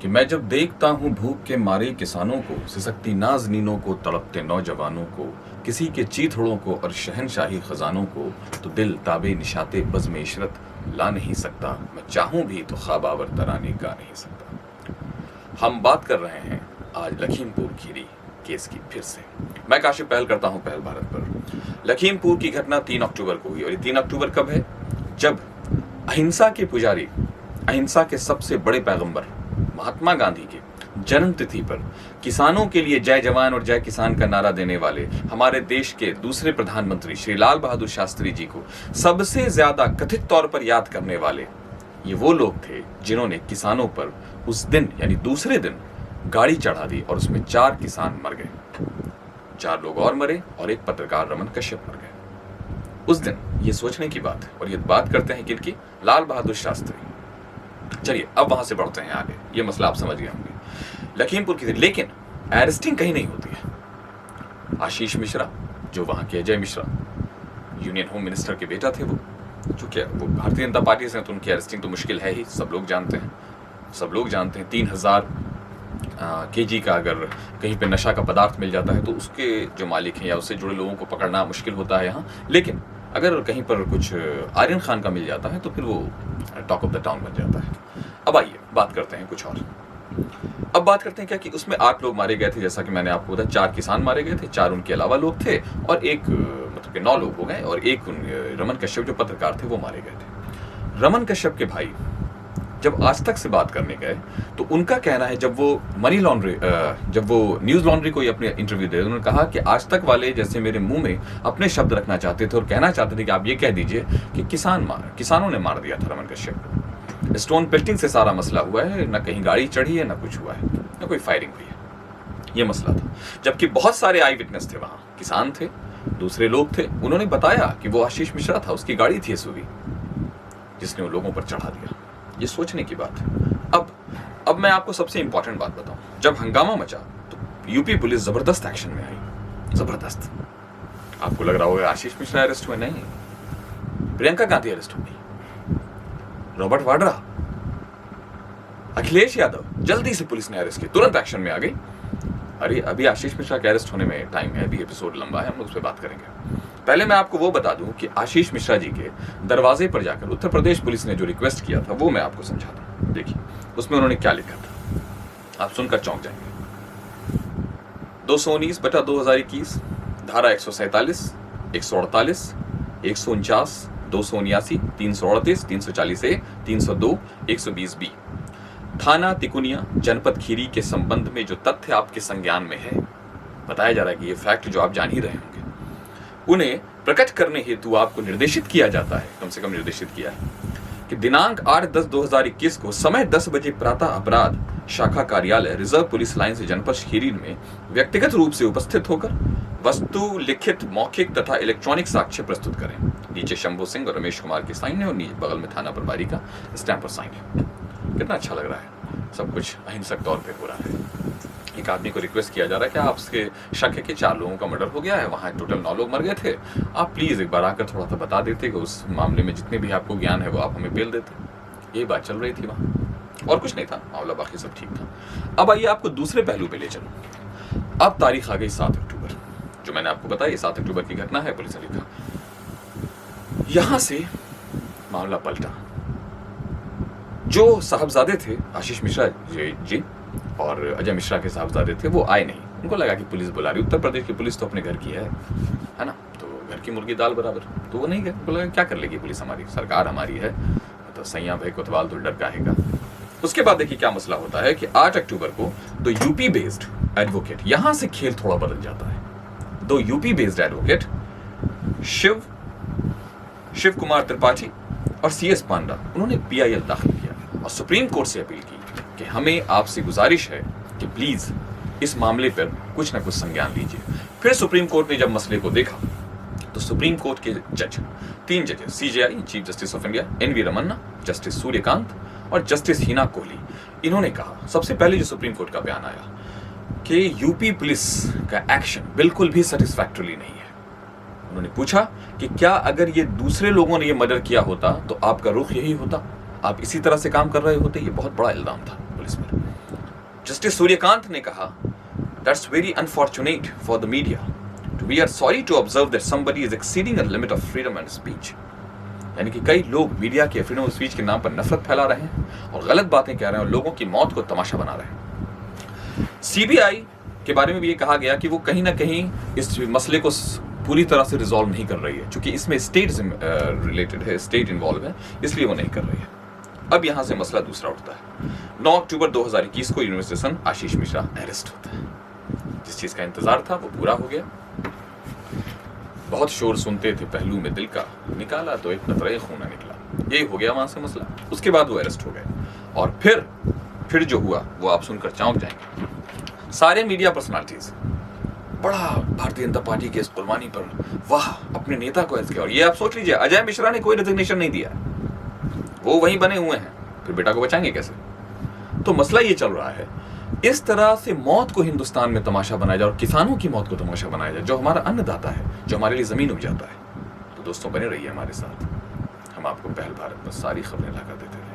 कि मैं जब देखता हूँ भूख के मारे किसानों को, सिसकती नाज़नीनों को, तड़पते नौजवानों को, किसी के चीथड़ों को और शहनशाही खजानों को, तो दिल ताबे निशाते बज़्म इशरत ला नहीं सकता। मैं चाहूँ भी तो ख्वाब आवर तराने गा नहीं सकता। हम बात कर रहे हैं आज लखीमपुर खीरी केस की फिर से। मैं काशिफ पहल करता हूँ पहल भारत पर। लखीमपुर की घटना 3 अक्टूबर को हुई और ये 3 अक्टूबर कब है? जब अहिंसा के पुजारी, अहिंसा के सबसे बड़े पैगंबर महात्मा गांधी के जन्म तिथि पर किसानों के लिए जय जवान और जय किसान का नारा देने वाले हमारे देश के दूसरे प्रधानमंत्री श्री लाल बहादुर शास्त्री जी को सबसे ज्यादा कथित तौर पर याद करने वाले ये वो लोग थे जिन्होंने किसानों पर उस दिन यानी दूसरे दिन गाड़ी चढ़ा दी और उसमें 4 किसान मर गए, 4 लोग और मरे और एक पत्रकार रमन कश्यप मर गए। उस दिन ये सोचने की बात है और ये बात करते हैं किनकी? लाल बहादुर शास्त्री। चलिए अब वहां से बढ़ते हैं आगे, ये मसला आप समझ गए होंगे। लखीमपुर की थी, लेकिन अरेस्टिंग कहीं नहीं होती है। आशीष मिश्रा जो वहां के Ajay Mishra union home minister के बेटा थे, वो चूंकि वो भारतीय जनता पार्टी से हैं तो उनकी अरेस्टिंग तो मुश्किल है ही, सब लोग जानते हैं। 3000 केजी का अगर कहीं पे नशा का पदार्थ मिल जाता है तो उसके जो मालिक हैं या उससे जुड़े लोगों को पकड़ना मुश्किल होता है यहाँ। लेकिन अगर कहीं पर कुछ आर्यन खान का मिल जाता है तो फिर वो टॉक ऑफ द टाउन बन जाता है। अब आइए बात करते हैं कुछ और। अब बात करते हैं क्या कि उसमें 8 लोग मारे गए थे, जैसा कि मैंने आपको बताया। 4 किसान मारे गए थे, 4 उनके अलावा लोग थे और एक मतलब कि 9 लोग हो गए और एक रमन कश्यप जो पत्रकार थे वो मारे गए थे। रमन कश्यप के भाई जब आज तक से बात करने गए तो उनका कहना है, जब वो न्यूज लॉन्ड्री को अपने इंटरव्यू दे, उन्होंने कहा कि आज तक वाले जैसे मेरे मुंह में अपने शब्द रखना चाहते थे और कहना चाहते थे कि आप ये कह दीजिए कि किसानों ने मार दिया था रमन कश्यप को। स्टोन पेल्टिंग से सारा मसला हुआ है, ना कहीं गाड़ी चढ़ी है, ना कुछ हुआ है, ना कोई फायरिंग हुई है, ये मसला था। जबकि बहुत सारे आई विटनेस थे, वहां किसान थे, दूसरे लोग थे, उन्होंने बताया कि वो आशीष मिश्रा था, उसकी गाड़ी थी एसयूवी जिसने उन लोगों पर चढ़ा दिया। ये सोचने की बात है। अब मैं आपको सबसे इंपॉर्टेंट बात बताऊं, जब हंगामा मचा तो यूपी पुलिस जबरदस्त एक्शन में आई, जबरदस्त। आपको लग रहा होगा आशीष मिश्रा अरेस्ट हुए, नहीं, प्रियंका गांधी अरेस्ट हो गई, रॉबर्ट वाड्रा, अखिलेश यादव, जल्दी से पुलिस ने अरेस्ट किया, तुरंत एक्शन में आ गई। अरे अभी आशीष मिश्रा के अरेस्ट होने में टाइम है, अभी एपिसोड लंबा है, हम लोग उस पर बात करेंगे। पहले मैं आपको वो बता दूं कि आशीष मिश्रा जी के दरवाजे पर जाकर उत्तर प्रदेश पुलिस ने जो रिक्वेस्ट किया था वो मैं आपको समझाता हूं। देखिए उसमें उन्होंने क्या लिखा था, आप सुनकर चौंक जाएंगे। 219/2021 धारा 147, 148, 149, 279, 338, 340A, 302, 120B थाना तिकुनिया जनपद खीरी के संबंध में जो तथ्य आपके संज्ञान में है, बताया जा रहा है कि ये फैक्ट जो आप जान ही रहे होंगे, उन्हें प्रकट करने हेतु आपको निर्देशित किया जाता है, कम से कम निर्देशित किया है कि दिनांक 8/10/2021 को समय 10 बजे प्रातः अपराध शाखा कार्यालय रिजर्व पुलिस लाइन से जनपद खीरी में व्यक्तिगत रूप से उपस्थित होकर वस्तु, लिखित, मौखिक तथा इलेक्ट्रॉनिक साक्ष्य प्रस्तुत करें। नीचे शंभू सिंह और रमेश कुमार की साइन है और नीचे बगल में थाना प्रभारी का स्टैंप और साइन है। कितना अच्छा लग रहा है, सब कुछ अहिंसक तौर पे हो रहा है। एक आदमी को रिक्वेस्ट किया जा रहा है कि आपके शक है कि 4 लोगों का मर्डर हो गया है, वहाँ टोटल 9 लोग मर गए थे, आप प्लीज एक बार आकर थोड़ा सा बता देते कि उस मामले में जितने भी आपको ज्ञान है वो आप हमें बेल देते। यही बात चल रही थी वहाँ, और कुछ नहीं था, मामला बाकी सब ठीक था। अब आइए आपको दूसरे पहलू पे ले चलूं। अब तारीख आ गई 7 अक्टूबर, जो मैंने आपको बताया 7 अक्टूबर की घटना है, पुलिस ने लिखा। यहां से मामला पलटा। जो साहबजादे थे आशीष मिश्रा जी और अजय मिश्रा के साहबजादे थे, वो आए नहीं। उनको लगा कि पुलिस बुला रही, उत्तर प्रदेश की पुलिस तो अपने घर की है ना, तो घर की मुर्गी दाल बराबर, तो वो नहीं गए। बोला क्या कर लेगी पुलिस, हमारी सरकार हमारी है, तो सैया भाई कोतवाल तो डर काहेगा। उसके बाद देखिए क्या मसला होता है कि 8 अक्टूबर को 2 यूपी बेस्ड एडवोकेट, यहां से खेल थोड़ा बदल जाता है। 2 UP based advocate Shiv Kumar Tripathi और CS पांडा, उन्होंने PIL दाखिल किया और सुप्रीम कोर्ट से अपील की कि हमें आपसे गुजारिश है कि प्लीज इस मामले पर कुछ ना कुछ संज्ञान लीजिए। फिर सुप्रीम कोर्ट ने जब मसले को देखा तो सुप्रीम कोर्ट के जज, 3 जजेस, CJI chief justice of India NV Ramana, justice Suryakant और जस्टिस हिना कोहली, इन्होंने कहा, सबसे पहले जो सुप्रीम कोर्ट का बयान आया कि यूपी पुलिस का एक्शन बिल्कुल भी सेटिस्फैक्टरीली नहीं है। उन्होंने पूछा कि क्या अगर ये दूसरे लोगों ने ये मर्डर किया होता तो आपका रुख यही होता, आप इसी तरह से काम कर रहे होते। ये बहुत बड़ा इल्जाम था पुलिस पर। जस्टिस सूर्यकांत ने कहा, that's very unfortunate for the media, we are sorry to observe that somebody is exceeding the limit of freedom and speech. यानी कि कई लोग मीडिया के फ्रीडम ऑफ स्पीच के नाम पर नफरत फैला रहे हैं और गलत बातें कह रहे हैं और लोगों की मौत को तमाशा बना रहे हैं। सीबीआई के बारे में भी ये कहा गया कि वो कहीं ना कहीं इस मसले को पूरी तरह से रिजॉल्व नहीं कर रही है, क्योंकि इसमें स्टेट रिलेटेड है, स्टेट इन्वॉल्व है, इसलिए वो नहीं कर रही है। अब यहां से मसला दूसरा उठता है। 9 अक्टूबर 2021 को यूनिवर्सिटी सन आशीष मिश्रा अरेस्ट होता है। जिस चीज का इंतजार था वो पूरा हो गया। बहुत शोर सुनते थे पहलू में दिल का, निकाला तो एक कतरे खून निकला, यही हो गया वहां से मसला। उसके बाद वो अरेस्ट हो गए और फिर जो हुआ वो आप सुनकर चौंक जाएंगे। सारे मीडिया पर्सनालिटीज बड़ा भारतीय जनता पार्टी के इस कुर्बानी पर वाह अपने नेता को ऐसे किया। और ये आप सोच लीजिए, अजय मिश्रा ने कोई रेजिग्नेशन नहीं दिया, वो वहीं बने हुए हैं, फिर बेटा को बचाएंगे कैसे? तो मसला ये चल रहा है, इस तरह से मौत को हिंदुस्तान में तमाशा बनाया जाए और किसानों की मौत को तमाशा बनाया जाए, जो हमारा अन्नदाता है, जो हमारे लिए जमीन उपजाता है। तो दोस्तों बने रहिए हमारे साथ, हम आपको पहल भारत में सारी खबरें लाकर देते हैं।